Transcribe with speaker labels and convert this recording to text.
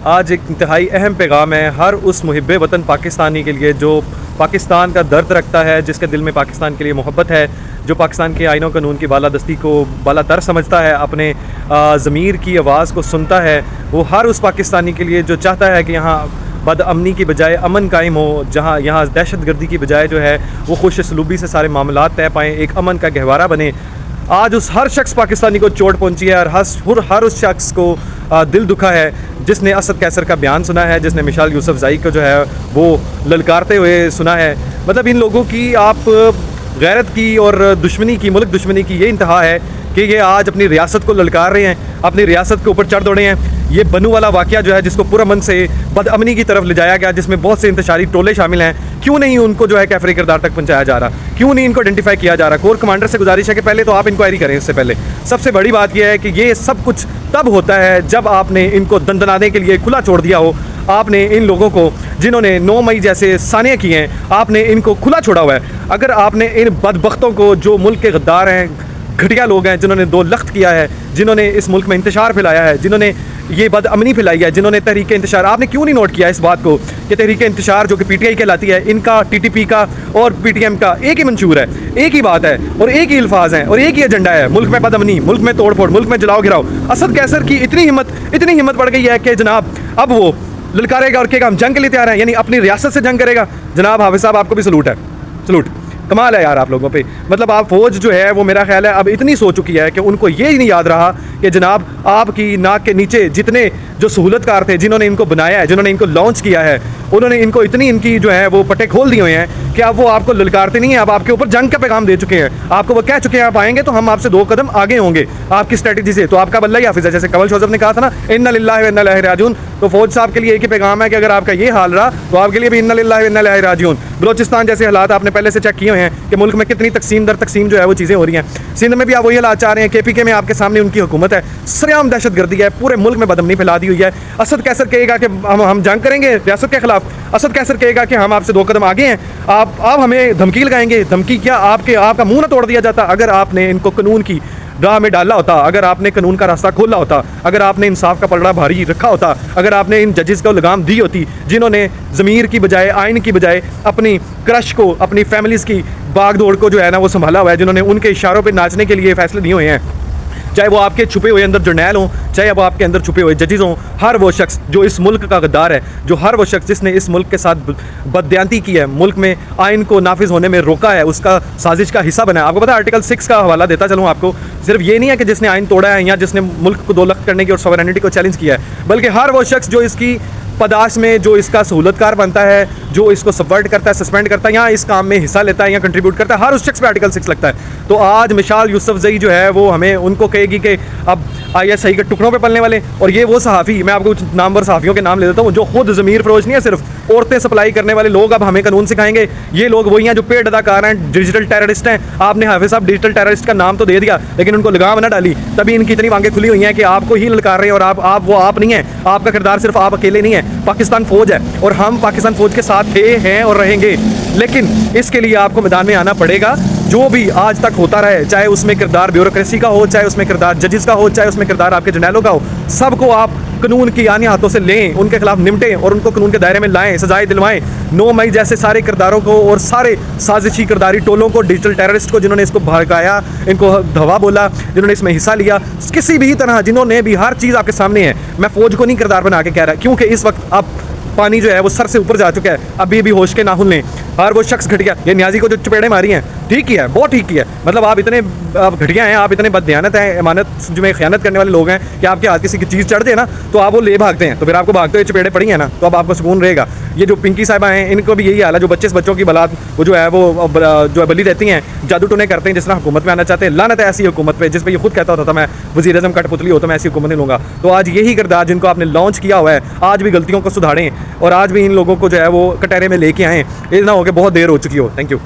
Speaker 1: آج ایک انتہائی اہم پیغام ہے ہر اس محب وطن پاکستانی کے لیے جو پاکستان کا درد رکھتا ہے، جس کے دل میں پاکستان کے لیے محبت ہے، جو پاکستان کے آئین و قانون کی بالادستی کو بالا تر سمجھتا ہے، اپنے ضمیر کی آواز کو سنتا ہے۔ وہ ہر اس پاکستانی کے لیے جو چاہتا ہے کہ یہاں بد امنی کی بجائے امن قائم ہو، جہاں یہاں دہشت گردی کی بجائے جو ہے وہ خوش اسلوبی سے سارے معاملات طے پائیں، ایک امن کا گہوارہ بنے۔ آج اس ہر شخص پاکستانی کو چوٹ پہنچی ہے اور ہر اس شخص کو دل دکھا ہے جس نے اسد کیسر کا بیان سنا ہے، جس نے مشال یوسفزئی کو جو ہے وہ للکارتے ہوئے سنا ہے۔ مطلب ان لوگوں کی آپ غیرت کی اور دشمنی کی، ملک دشمنی کی یہ انتہا ہے کہ یہ آج اپنی ریاست کو للکار رہے ہیں، اپنی ریاست کے اوپر چڑھ دوڑے ہیں۔ یہ بنو والا واقعہ جو ہے جس کو پرامن سے بد امنی کی طرف لے جایا گیا، جس میں بہت سے انتشاری ٹولے شامل ہیں، کیوں نہیں ان کو جو ہے کیفری کردار تک پہنچایا جا رہا؟ کیوں نہیں ان کو آئیڈینٹیفائی کیا جا رہا؟ کور کمانڈر سے گزارش ہے کہ پہلے تو آپ انکوائری کریں۔ اس سے پہلے سب سے بڑی بات یہ ہے کہ یہ سب کچھ تب ہوتا ہے جب آپ نے ان کو دندنانے کے لیے کھلا چھوڑ دیا ہو۔ آپ نے ان لوگوں کو جنہوں نے 9 مئی جیسے سانحے کیے ہیں، آپ نے ان کو کھلا چھوڑا ہوا ہے۔ اگر آپ نے ان بدبختوں کو، جو ملک کے غدار ہیں، گھٹیا لوگ ہیں، جنہوں نے 2 لخت کیا ہے، جنہوں نے اس ملک میں انتشار پھیلایا ہے، جنہوں نے یہ بد امنی پھیلائی ہے، جنہوں نے تحریک انتشار، آپ نے کیوں نہیں نوٹ کیا اس بات کو کہ تحریک انتشار جو کہ پی ٹی آئی کہلاتی ہے، ان کا ٹی ٹی پی کا اور پی ٹی ایم کا ایک ہی منشور ہے، ایک ہی بات ہے اور ایک ہی الفاظ ہیں اور ایک ہی ایجنڈا ہے، ملک میں بد امنی، ملک میں توڑ پھوڑ، ملک میں جلاؤ گراؤ۔ اسد کیسر کی اتنی ہمت بڑھ گئی ہے کہ جناب اب وہ للکارے گا اور کہے گا ہم جنگ کے لیے تیار ہیں، یعنی اپنی ریاست سے جنگ کرے گا۔ جناب حافظ صاحب آپ کو بھی سلوٹ ہے، سلوٹ، کمال ہے یار آپ لوگوں پہ۔ مطلب آپ فوج جو ہے وہ میرا خیال ہے اب اتنی سو چکی ہے کہ ان کو یہ ہی نہیں یاد رہا کہ جناب آپ کی ناک کے نیچے جتنے جو سہولت کار تھے، جنہوں نے ان کو بنایا ہے، جنہوں نے ان کو لانچ کیا ہے، انہوں نے ان کو اتنی ان کی جو ہے وہ پٹے کھول دیے ہوئے ہیں کہ اب وہ آپ کو للکارتے نہیں ہیں، اب آپ کے اوپر جنگ کا پیغام دے چکے ہیں۔ آپ کو وہ کہہ چکے ہیں آپ آئیں گے تو ہم آپ سے 2 قدم آگے ہوں گے آپ کی اسٹریٹجی سے۔ تو آپ کا بلّہ ہی حافظ ہے، جیسے کنول شوذب نے کہا تھا نا انا للہ و انا الیہ راجعون، تو فوج صاحب کے لیے ایک ہی پیغام ہے کہ اگر آپ کا یہ حال رہا تو آپ کے لیے بھی انا للہ و انا الیہ راجعون۔ بلوچستان جیسے حالات آپ نے پہلے سے چیک کیے ہوئے ہیں کہ ملک میں کتنی تقسیم در تقسیم جو ہے وہ چیزیں ہو رہی ہیں۔ سندھ میں بھی آپ وہی حالات چاہ رہے ہیں، کے پی کے میں آپ کے سامنے ان کی حکومت ہے، سریعام دہشت گردی ہے، پورے ملک میں بدامنی پھیلا دی ہوئی ہے۔ اسد کیسر کہے گا کہ ہم جنگ کریں گے ریاست کے خلاف، اسد کیسر کہے گا کہ ہم آپ سے 2 قدم آگے ہیں، آپ ہمیں دھمکی لگائیں گے۔ دھمکی کیا؟ آپ کا منہ نہ توڑ دیا جاتا اگر آپ نے ان کو قانون کی راہ میں ڈالا ہوتا، اگر آپ نے قانون کا راستہ کھولا ہوتا، اگر آپ نے انصاف کا پلڑا بھاری رکھا ہوتا، اگر آپ نے ان ججز کو لگام دی ہوتی جنہوں نے ضمیر کی بجائے، آئین کی بجائے اپنی کرش کو، اپنی فیملیز کی باغ دوڑ کو جو ہے نا وہ سنبھالا ہوا ہے، جنہوں نے ان کے اشاروں پہ ناچنے کے لیے فیصلے دیے ہوئے ہیں، چاہے وہ آپ کے چھپے ہوئے اندر جرنیل ہوں، چاہے وہ آپ کے اندر چھپے ہوئے ججز ہوں، ہر وہ شخص جو اس ملک کا غدار ہے، جو ہر وہ شخص جس نے اس ملک کے ساتھ بددیانتی کی ہے، ملک میں آئین کو نافذ ہونے میں روکا ہے، اس کا سازش کا حصہ بنا ہے۔ آپ کو پتہ ہے آرٹیکل 6 کا حوالہ دیتا چلوں آپ کو، صرف یہ نہیں ہے کہ جس نے آئین توڑا ہے یا جس نے ملک کو 2 لخت کرنے کی اور سوورینٹی کو چیلنج کیا ہے، بلکہ ہر وہ شخص جو اس کی پداش میں، جو اس کا سہولت کار بنتا ہے، جو اس کو سبورٹ کرتا ہے، سسپینڈ کرتا ہے یا اس کام میں حصہ لیتا ہے یا کنٹریبیوٹ کرتا ہے، ہر اس شخص پہ آرٹیکل 6 لگتا ہے۔ تو آج مشال یوسفزئی جو ہے وہ ہمیں ان کو کہے گی کہ اب آئی ایس آئی کے ٹکڑوں پہ پلنے والے، اور یہ وہ صحافی، میں آپ کو کچھ نامور صحافیوں کے نام لے دیتا ہوں جو خود ضمیر فروش نہیں ہے، صرف عورتیں سپلائی کرنے والے لوگ اب ہمیں قانون سکھائیں گے۔ یہ لوگ وہی ہیں جو پیڈ اداکار ہیں، ڈیجیٹل ٹیررسٹ ہیں۔ آپ نے حافظ صاحب ڈیجیٹل ٹیررسٹ کا نام تو دے دیا لیکن ان کو لگام نہ ڈالی، تبھی ان کی اتنی آنکھیں کھلی ہوئی ہیں کہ آپ کو ہی للکار رہے ہیں، اور آپ نہیں ہیں، آپ کا کردار صرف آپ اکیلے نہیں ہے، پاکستان فوج ہے اور ہم پاکستان فوج کے ساتھ تھے، ہیں اور رہیں گے۔ لیکن اس کے لیے آپ کو میدان میں آنا پڑے گا۔ جو بھی آج تک ہوتا رہے، چاہے اس میں کردار بیوروکریسی کا ہو، چاہے اس میں کردار ججز کا ہو، چاہے اس میں کردار آپ کے جرنیلوں کا ہو، سب کو آپ قانون کی آنی ہاتھوں سے لیں، ان کے خلاف نمٹیں اور ان کو قانون کے دائرے میں لائیں، سزائیں دلوائیں۔ 9 مئی جیسے سارے کرداروں کو اور سارے سازشی کرداری ٹولوں کو، ڈیجیٹل ٹیررسٹ کو، جنہوں نے اس کو بھڑکایا، ان کو دھوا بولا، جنہوں نے اس میں حصہ لیا، کسی بھی طرح جنہوں نے بھی، ہر چیز آپ کے سامنے ہے۔ میں فوج کو نہیں کردار بنا کے کہہ رہا کیونکہ اس وقت اب پانی جو ہے وہ سر سے اوپر جا چکا ہے، ابھی بھی ہوش کے ناخن لیں۔ ہر وہ شخص گھٹیا، یہ نیازی کو جو چپیڑے ماری ہیں، ٹھیک کیا ہے، بہت ٹھیک کیا ہے۔ مطلب آپ اتنے گھٹیا ہیں، آپ اتنے بددیانت ہیں، امانت جو میں خیانت کرنے والے لوگ ہیں کہ آپ کے ہاتھ کسی کی چیز چڑھ دے نا تو آپ وہ لے بھاگتے ہیں، تو پھر آپ کو بھاگتے ہوئے چپیڑے پڑی ہیں نا تو اب آپ کو سکون رہے گا۔ یہ جو پنکی صاحبہ ہیں ان کو بھی یہی حال ہے، جو بچوں کی بلاد وہ جو ہے وہ جو ہے بلی دیتی ہیں، جادو ٹونے کرتے ہیں، جس طرح حکومت میں آنا چاہتے ہیں۔ لعنت ہے ایسی حکومت پہ جس پہ یہ خود کہتا ہوتا تھا میں وزیر اعظم کٹ پتلی ہوتا میں ایسی حکومت نہیں لوں گا۔ تو آج یہی کردار جن کو آپ نے لانچ کیا ہوا ہے، آج بھی غلطیوں کو سدھاریں اور آج بھی ان لوگوں کو جو ہے وہ کٹہرے میں لے کے آئیں، یہ نہ ہو کہ بہت دیر ہو چکی ہو۔ Thank you.